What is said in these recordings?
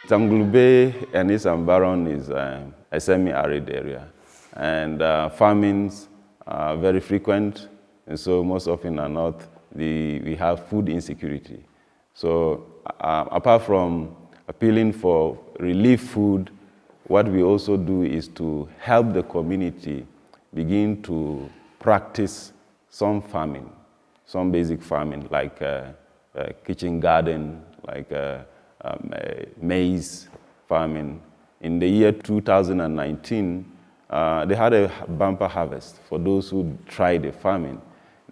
Tangulbei and its environment is a semi-arid area, and famines are very frequent, and so most often than not, we have food insecurity. So apart from appealing for relief food, what we also do is to help the community begin to practice some farming, some basic farming, like kitchen garden, like maize farming. In the year 2019, they had a bumper harvest. For those who tried the farming,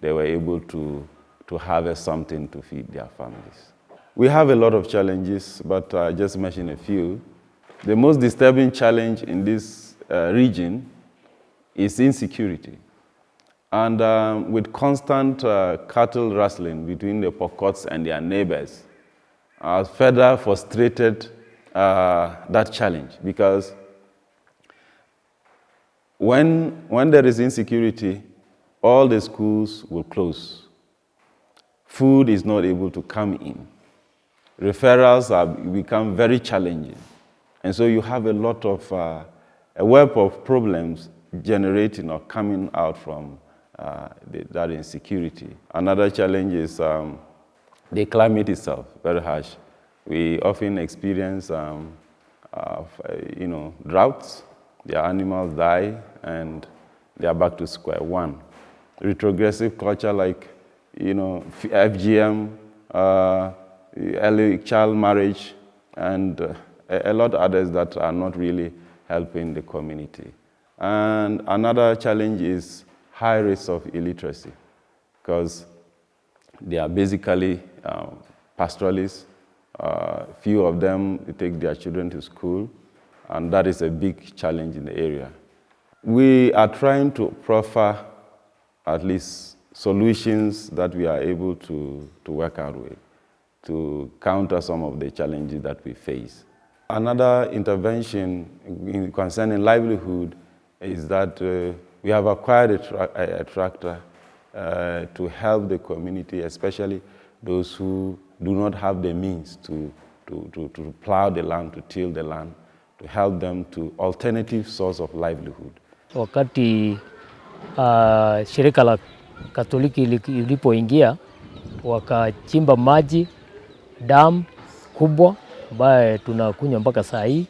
they were able to harvest something to feed their families. We have a lot of challenges, but I just mentioned a few. The most disturbing challenge in this region is insecurity. And with constant cattle rustling between the Pokots and their neighbors, further frustrated that challenge, because when there is insecurity, all the schools will close. Food is not able to come in. Referrals become very challenging. And so you have a lot of, a web of problems generating or coming out from that insecurity. Another challenge is the climate itself, very harsh. We often experience droughts, their animals die, and they are back to square one. Retrogressive culture like FGM, early child marriage, and a lot of others that are not really helping the community. And another challenge is high rates of illiteracy, because they are basically pastoralists. Few of them take their children to school, and that is a big challenge in the area. We are trying to proffer at least solutions that we are able to work out with to counter some of the challenges that we face. Another intervention concerning livelihood is that we have acquired a tractor to help the community, especially those who do not have the means to plow the land, to till the land, to help them to alternative source of livelihood. Wakati shirika la Katoliki ilipoingia, wakachimba maji, dam kubwa ambaye tunakunywa mpaka saa hii,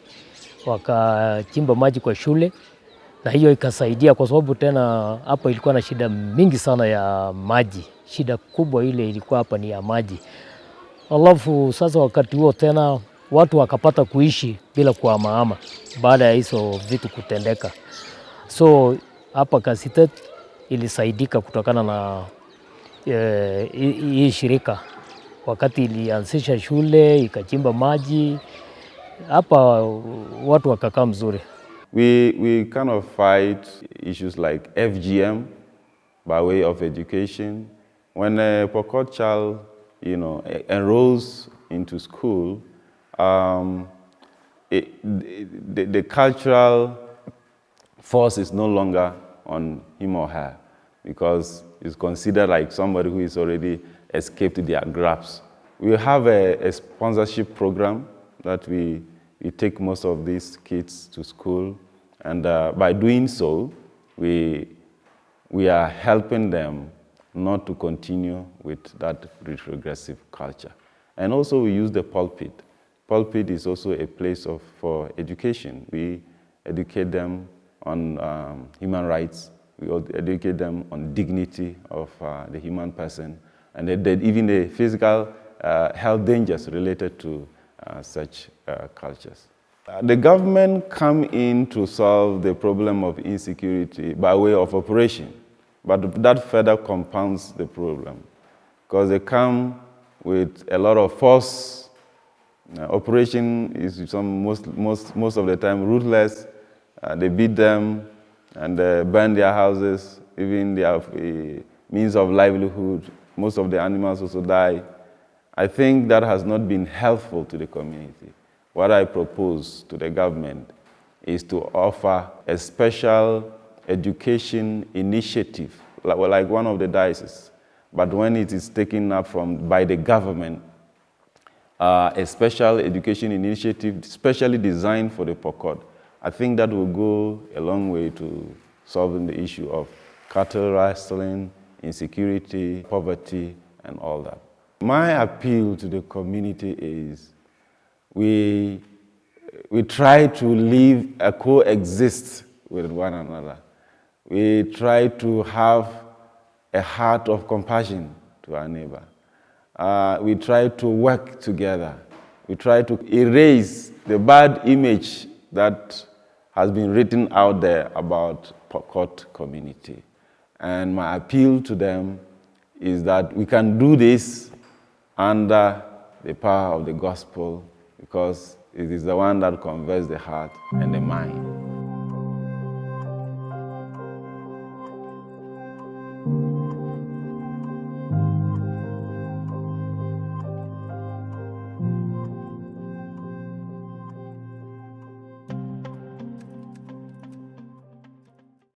wakachimba maji kwa shule, na hiyo ikasaidia kwa sababu tena hapa ilikuwa na shida mingi sana ya maji. Shida kubwa ile ilikuwa hapa ni ya maji. Alafu sasa wakati huo tena watu wakapata kuishi bila kuhamahama baada ya hizo vitu kutendeka. So hapa Kasitet ilisaidika kutokana na hii shirika. Wakati ilianzisha shule, ikachimba maji, hapa watu wakakaa mzuri. We kind of fight issues like FGM by way of education. When a Pokot child, enrolls into school, the cultural force is no longer on him or her, because it's considered like somebody who is already escaped their grasp. We have a sponsorship program that we take most of these kids to school, and by doing so, we are helping them not to continue with that retrogressive culture. And also we use the pulpit. Pulpit is also a place for education. We educate them on human rights. We educate them on dignity of the human person, and even the physical health dangers related to such cultures. The government come in to solve the problem of insecurity by way of operation, but that further compounds the problem, because they come with a lot of force. Operation is most of the time ruthless. They beat them and burn their houses, even their means of livelihood. Most of the animals also die. I think that has not been helpful to the community. What I propose to the government is to offer a special education initiative, like one of the dioceses. But when it is taken up by the government, a special education initiative specially designed for the Pokot. I think that will go a long way to solving the issue of cattle rustling, insecurity, poverty, and all that. My appeal to the community is we try to live, coexist with one another. We try to have a heart of compassion to our neighbor. We try to work together. We try to erase the bad image that has been written out there about Pokot community. And my appeal to them is that we can do this under the power of the gospel, because it is the one that converts the heart and the mind.